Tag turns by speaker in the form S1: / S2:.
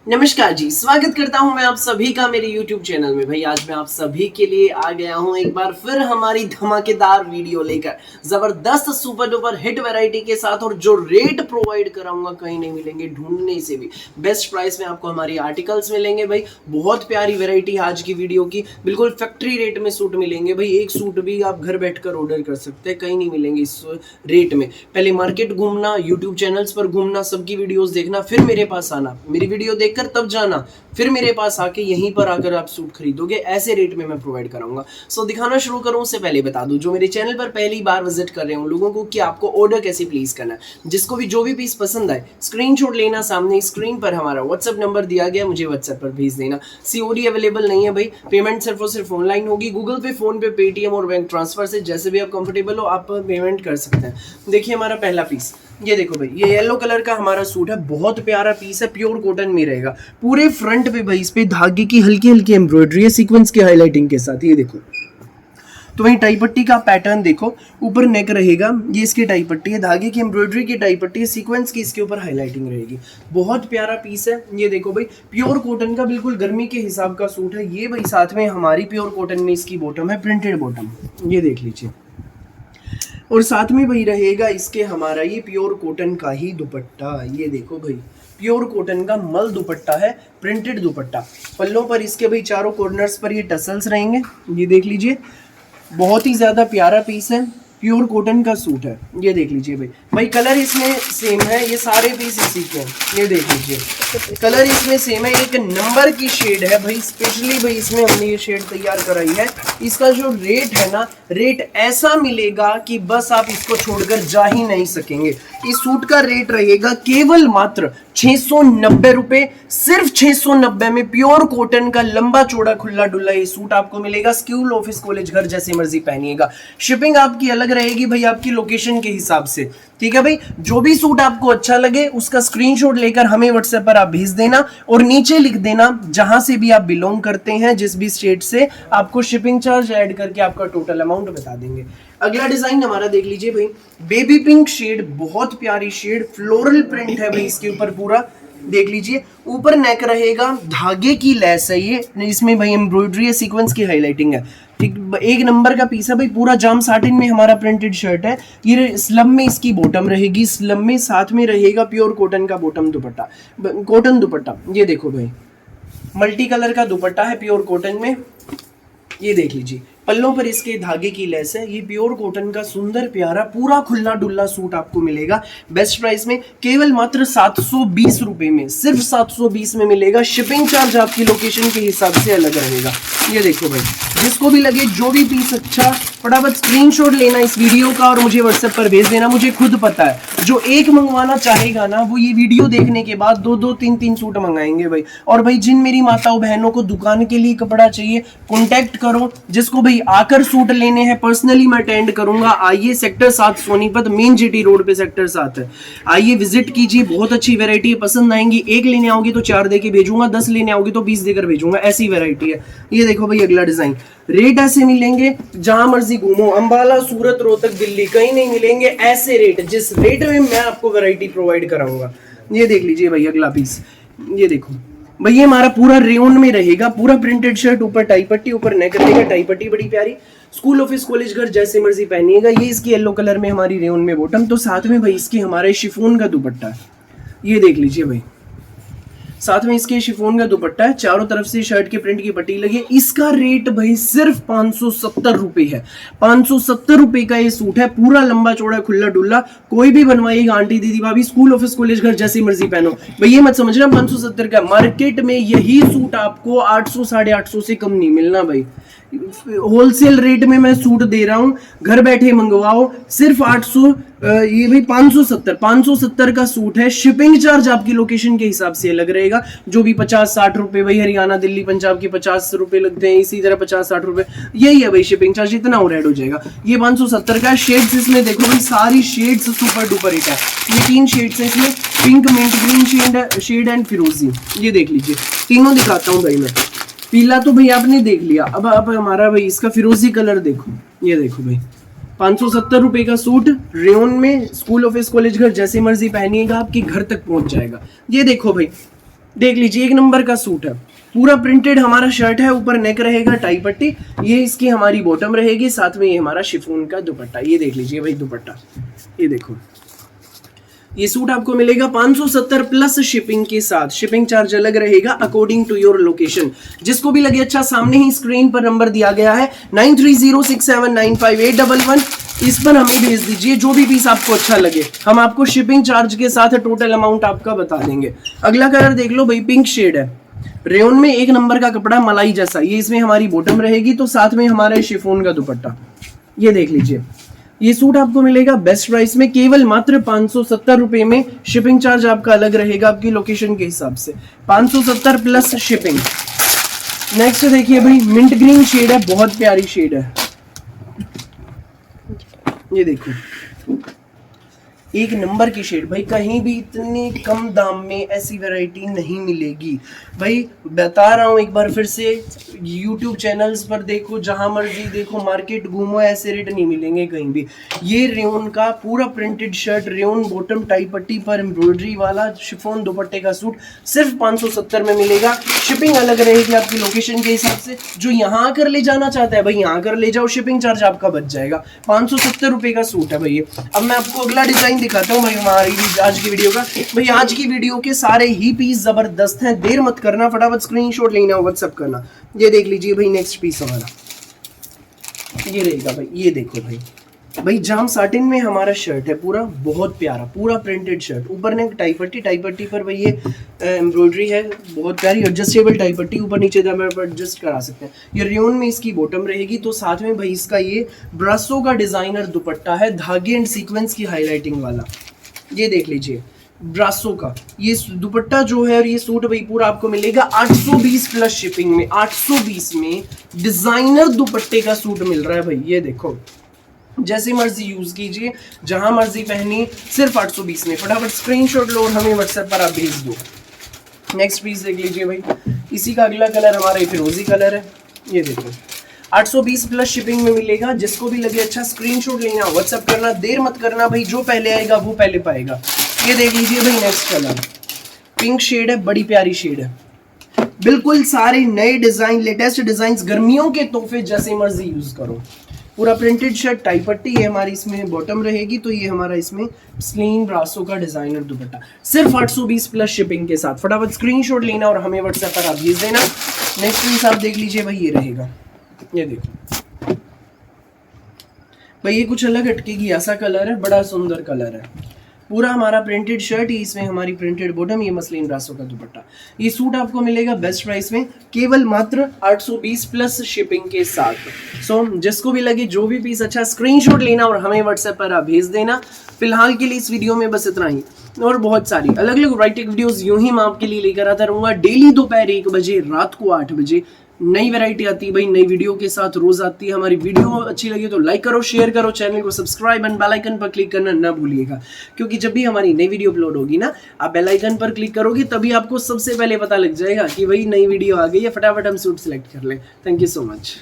S1: नमस्कार जी, स्वागत करता हूं मैं आप सभी का मेरे YouTube चैनल में। भाई आज मैं आप सभी के लिए आ गया हूं एक बार फिर हमारी धमाकेदार वीडियो लेकर, जबरदस्त सुपर डुपर हिट वैरायटी के साथ। और जो रेट प्रोवाइड कराऊंगा कहीं नहीं मिलेंगे, ढूंढने से भी बेस्ट प्राइस में आपको हमारी आर्टिकल्स मिलेंगे। भाई बहुत प्यारी वैरायटी आज की वीडियो की, बिल्कुल फैक्ट्री रेट में सूट मिलेंगे। भाई एक सूट भी आप घर बैठकर ऑर्डर कर सकते हैं, कहीं नहीं मिलेंगे इस रेट में। पहले मार्केट घूमना, यूट्यूब चैनल्स पर घूमना, सबकी वीडियोस देखना, फिर मेरे पास आना, मेरी वीडियो देखकर तब जाना, फिर मेरे पास आके यहीं पर आकर आप सूट खरीदोगे। ऐसे रेट में मैं प्रोवाइड कराऊंगा। सो दिखाना शुरू करूं उससे पहले बता दूं, जो मेरे चैनल पर पहली बार विजिट कर रहे हैं उन लोगों को, कि आपको ऑर्डर कैसे प्लेस करना है। जिसको भी जो भी पीस पसंद आए स्क्रीनशॉट लेना, सामने स्क्रीन पर हमारा व्हाट्सएप नंबर दिया गया, मुझे व्हाट्सएप पर भेज देना। सीओडी अवेलेबल नहीं है भाई, पेमेंट सिर्फ और सिर्फ ऑनलाइन होगी, गूगल पे, फोन पे, पेटीएम और बैंक ट्रांसफर से, जैसे भी आप कंफर्टेबल हो आप पेमेंट कर सकते हैं। देखिए हमारा पहला पीस, ये देखो भाई, ये येलो कलर का हमारा सूट है, बहुत प्यारा पीस है, प्योर कॉटन में रहेगा। पूरे फ्रंट पे भाई इस पे धागे की हल्की हल्की एम्ब्रॉयडरी है, सीक्वेंस की हाईलाइटिंग के साथ। ये देखो, तो वहीं टाई पट्टी का पैटर्न देखो, ऊपर नेक रहेगा, ये इसकी टाई पट्टी है, धागे की एम्ब्रॉयडरी की टाई पट्टी है, सीक्वेंस की इसके ऊपर हाईलाइटिंग रहेगी। बहुत प्यारा पीस है। ये देखो भाई, प्योर कॉटन का बिल्कुल गर्मी के हिसाब का सूट है। ये भाई साथ में हमारी प्योर कॉटन में इसकी बॉटम है, प्रिंटेड बॉटम, ये देख लीजिए। और साथ में भाई रहेगा इसके हमारा ये प्योर कॉटन का ही दुपट्टा। ये देखो भाई, प्योर कॉटन का मल दुपट्टा है, प्रिंटेड दुपट्टा। पल्लों पर इसके भाई चारों कॉर्नर्स पर ये टसल्स रहेंगे, ये देख लीजिए। बहुत ही ज़्यादा प्यारा पीस है, प्योर कॉटन का सूट है। ये देख लीजिए भाई, भाई कलर इसमें सेम है, ये सारे पीस इसी के हैं। ये देख लीजिए, कलर इसमें सेम है, एक नंबर की शेड है भाई। स्पेशली भाई इसमें हमने ये शेड तैयार कराई है। इसका जो रेट है ना, रेट ऐसा मिलेगा कि बस आप इसको छोड़कर जा ही नहीं सकेंगे। इस सूट का रेट रहेगा केवल मात्र 690 रुपए, सिर्फ 690 में प्योर कॉटन का लंबा चौड़ा खुला डुल्ला ये सूट आपको मिलेगा। स्कूल, ऑफिस, कॉलेज, घर जैसे मर्जी पहनिएगा। शिपिंग आपकी अलग रहेगी भाई, आपकी लोकेशन के हिसाब से। ठीक है भाई, जो भी सूट आपको अच्छा लगे उसका स्क्रीनशॉट लेकर हमें व्हाट्सएप पर आप भेज देना, और नीचे लिख देना जहां से भी आप बिलोंग करते हैं, जिस भी स्टेट से, आपको शिपिंग चार्ज ऐड करके आपका टोटल अमाउंट बता देंगे। अगला डिजाइन हमारा देख लीजिए भाई, बेबी पिंक शेड, बहुत प्यारी शेड, फ्लोरल प्रिंट है भाई इसके ऊपर पूरा, देख लीजिए। ऊपर नेक रहेगा, धागे की लेस है ये, इसमें भाई एम्ब्रॉयडरी है, सीक्वेंस की हाईलाइटिंग है। ठीक, एक नंबर का पीस है भाई, पूरा जाम साटिन में हमारा प्रिंटेड शर्ट है। ये स्लम में इसकी बॉटम रहेगी, स्लम में साथ में रहेगा प्योर कॉटन का बॉटम दुपट्टा, कॉटन दुपट्टा। ये देखो भाई, मल्टी कलर का दुपट्टा है प्योर कॉटन में, ये देख लीजिए। पल्लों पर इसके धागे की लेस है। ये प्योर कॉटन का सुंदर प्यारा पूरा खुला डुल्ला सूट आपको मिलेगा बेस्ट प्राइस में, केवल मात्र 720 रुपए में, सिर्फ 720 में मिलेगा। शिपिंग चार्ज आपकी लोकेशन के हिसाब से अलग रहेगा। ये देखो भाई, जिसको भी लगे जो भी पीस अच्छा, फटाफट स्क्रीनशॉट लेना इस वीडियो का और मुझे व्हाट्सएप पर भेज देना। मुझे खुद पता है जो एक मंगवाना चाहेगा ना, वो ये वीडियो देखने के बाद दो दो तीन तीन सूट मंगाएंगे भाई। और भाई जिन मेरी माताओं बहनों को दुकान के लिए कपड़ा चाहिए, कॉन्टेक्ट करो। जिसको भाई आकर सूट लेने हैं, पर्सनली मैं अटेंड करूंगा। आइए, sector 7 Sonipat, main GT road पे सेक्टर 7 है। आइए विजिट कीजिए, बहुत अच्छी वैरायटी है, पसंद आएंगी। एक लेने आओगे तो 4 देके भेजूंगा, 10 लेने आओगे तो 20 देकर भेजूंगा, ऐसी वैरायटी है। ये देखो भाई अगला डिजाइन, रेट ऐसे मिलेंगे जहां मर्जी घूमो, अंबाला, सूरत, रोहतक, दिल्ली, कहीं नहीं मिलेंगे ऐसे रेट, जिस रेट में मैं आपको वैरायटी प्रोवाइड कराऊंगा। ये देख लीजिए भाई अगला पीस, ये देखो भाई, ये हमारा पूरा रेयन में रहेगा, पूरा प्रिंटेड शर्ट, ऊपर टाई पट्टी, ऊपर नेक रहेगा, टाई पट्टी बड़ी प्यारी। स्कूल, ऑफिस, कॉलेज, घर जैसे मर्जी पहनिएगा। ये इसकी येलो कलर में हमारी रेयन में बॉटम, तो साथ में भाई इसके हमारे शिफॉन का दुपट्टा है। ये देख लीजिए भाई, साथ में इसके शिफॉन का दुपट्टा है, चारों तरफ से शर्ट के प्रिंट की पट्टी लगी है। इसका रेट भाई सिर्फ 570 रुपए है। 570 रुपए का ये सूट है, पूरा लंबा चौड़ा खुला डुल्ला। कोई भी बनवाइएगा, आंटी, दीदी, भाभी, स्कूल, ऑफिस, कॉलेज, घर जैसी मर्जी पहनो भाई। ये मत समझना 570 का, मार्केट में यही सूट आपको 800 850 से कम नहीं मिलना भाई। होलसेल रेट में मैं सूट दे रहा हूं, घर बैठे मंगवाओ, सिर्फ 800, ये भाई 570 का सूट है। शिपिंग चार्ज आपकी लोकेशन के हिसाब से अलग रहेगा, जो भी 50-60 रुपए, भाई हरियाणा, दिल्ली, पंजाब के 50 रुपए लगते हैं, इसी तरह 50-60 रुपए यही है भाई शिपिंग चार्ज, इतना और ऐड हो जाएगा। ये 570 का। शेड्स इसमें देखो भाई, सारी शेड्स सुपर डुपर हिट है। ये 3 शेड्स है इसमें, pink, mint green shade and फिरोजी। ये देख लीजिए, तीनों दिखाता हूँ भाई मैं। पीला तो भाई आपने देख लिया, अब हमारा भाई इसका फिरोजी कलर देखो। ये देखो भाई, 570 रुपए का सूट, रेयन में, स्कूल, ऑफिस, कॉलेज, घर जैसे मर्जी पहनिएगा, आपके घर तक पहुंच जाएगा। ये देखो भाई, देख लीजिए, एक नंबर का सूट है, पूरा प्रिंटेड हमारा शर्ट है, ऊपर नेक रहेगा टाई पट्टी, ये इसकी हमारी बॉटम रहेगी, साथ में ये हमारा शिफॉन का दुपट्टा। ये देख लीजिए भाई दुपट्टा, ये देखो, ये सूट आपको मिलेगा 570 प्लस शिपिंग के साथ। शिपिंग चार्ज अलग रहेगा अकॉर्डिंग टू योर लोकेशन। जिसको भी लगे अच्छा, सामने ही स्क्रीन पर नंबर दिया गया है 9306795811, इस पर हमें भेज दीजिए जो भी पीस आपको अच्छा लगे, हम आपको शिपिंग चार्ज के साथ टोटल अमाउंट आपका बता देंगे। अगला कलर देख लो भाई, पिंक शेड है, रेयन में एक नंबर का कपड़ा मलाई जैसा, ये इसमें हमारी बॉटम रहेगी, तो साथ में हमारा शिफॉन का दुपट्टा। ये देख लीजिए, ये सूट आपको मिलेगा बेस्ट प्राइस में, केवल मात्र 570 रुपए में। शिपिंग चार्ज आपका अलग रहेगा आपकी लोकेशन के हिसाब से, 570 प्लस शिपिंग। नेक्स्ट देखिए भाई, मिंट ग्रीन शेड है, बहुत प्यारी शेड है, ये देखो एक नंबर की शेड भाई, कहीं भी इतने कम दाम में ऐसी वैरायटी नहीं मिलेगी भाई। बता रहा हूँ एक बार फिर से, YouTube चैनल्स पर देखो, जहां मर्जी देखो, मार्केट घूमो, ऐसे रेट नहीं मिलेंगे कहीं भी। ये रेयन का पूरा printed shirt, rayon bottom, tie पट्टी पर एम्ब्रॉयडरी वाला शिफॉन दुपट्टे का सूट सिर्फ 570 में मिलेगा। शिपिंग अलग रहेगी आपकी लोकेशन के हिसाब से। जो यहाँ आकर ले जाना चाहता है भाई, यहाँ आकर ले जाओ, शिपिंग चार्ज आपका बच जाएगा। 570 रुपए का सूट है भाई। अब मैं आपको अगला डिजाइन दिखाता हूँ भाई हमारी आज की वीडियो का। भाई आज की वीडियो के सारे ही पीस जबरदस्त हैं, देर मत करना, फटाफट स्क्रीनशॉट लेना, व्हाट्सएप करना। ये देख लीजिए भाई, नेक्स्ट पीस हमारा ये रहेगा भाई, ये देखो भाई जाम साटिन में हमारा शर्ट है, पूरा बहुत प्यारा, पूरा प्रिंटेड शर्ट, ऊपर ने टाई पट्टी, टाई पट्टी पर भाई ये एम्ब्रॉयडरी है, बहुत प्यारी एडजस्टेबल टाई पट्टी, ऊपर नीचे एडजस्ट करा सकते हैं। ये रेयन में इसकी बॉटम रहेगी, तो साथ में भाई इसका ये ब्रासो का डिजाइनर दुपट्टा है, धागे एंड सीक्वेंस की हाईलाइटिंग वाला। ये देख लीजिए ब्रासो का ये दुपट्टा जो है, और ये सूट भाई पूरा आपको मिलेगा 820 प्लस शिपिंग में। 820 में डिजाइनर दुपट्टे का सूट मिल रहा है भाई। ये देखो, जैसे मर्जी यूज कीजिए, जहां मर्जी पहनिए, सिर्फ 820 में। फटाफट स्क्रीनशॉट लो और हमें व्हाट्सएप पर आप भेज दो। नेक्स्ट पीस देख लीजिए भाई, इसी का अगला कलर हमारा फिरोजी कलर है। ये देखो 820 प्लस शिपिंग में मिलेगा। जिसको भी लगे अच्छा, स्क्रीनशॉट लेना, व्हाट्सएप करना, देर मत करना भाई, जो पहले आएगा वो पहले पाएगा। ये देख लीजिए भाई, नेक्स्ट कलर पिंक शेड है, बड़ी प्यारी शेड है, बिल्कुल सारे नए डिजाइन, लेटेस्ट डिजाइन, गर्मियों के तोहफे, जैसे मर्जी यूज करो। पूरा प्रिंटेड शर्ट, टाई पट्टी, ये हमारी इसमें बॉटम रहेगी, तो ये हमारा इसमें स्लीन ब्रासो का डिजाइनर दुपट्टा, सिर्फ 820 प्लस शिपिंग के साथ। फटाफट स्क्रीनशॉट लेना और हमें व्हाट्सएप पर आप भेज देना। नेक्स्ट पीस आप देख लीजिए भाई, ये रहेगा, ये देखो भाई, ये कुछ अलग हटकेगी ऐसा कलर है, बड़ा सुंदर कलर है, पूरा हमारा प्रिंटेड शर्ट ही, इसमें हमारी प्रिंटेड बॉटम, ये मसलिन ब्रासो का दुपट्टा। ये सूट आपको मिलेगा बेस्ट प्राइस में, केवल मात्र 820 प्लस शिपिंग के साथ। सो जिसको भी लगे, जो भी पीस अच्छा, स्क्रीनशॉट लेना और हमें व्हाट्सएप पर आप भेज देना। फिलहाल के लिए इस वीडियो में बस इतना ही, और बहुत सारी अलग अलग वैरायटी वीडियोस यूं ही मैं आपके लिए लेकर आता रहूँगा। डेली दोपहर 1 बजे, रात को 8 बजे नई वैरायटी आती है भाई, नई वीडियो के साथ रोज आती है। हमारी वीडियो अच्छी लगी तो लाइक करो, शेयर करो, चैनल को सब्सक्राइब एंड बेल आइकन पर क्लिक करना ना भूलिएगा, क्योंकि जब भी हमारी नई वीडियो अपलोड होगी ना, आप बेल आइकन पर क्लिक करोगे तभी आपको सबसे पहले पता लग जाएगा कि भाई नई वीडियो आ गई है। फटाफट हम सूट सेलेक्ट कर लें। Thank you so much.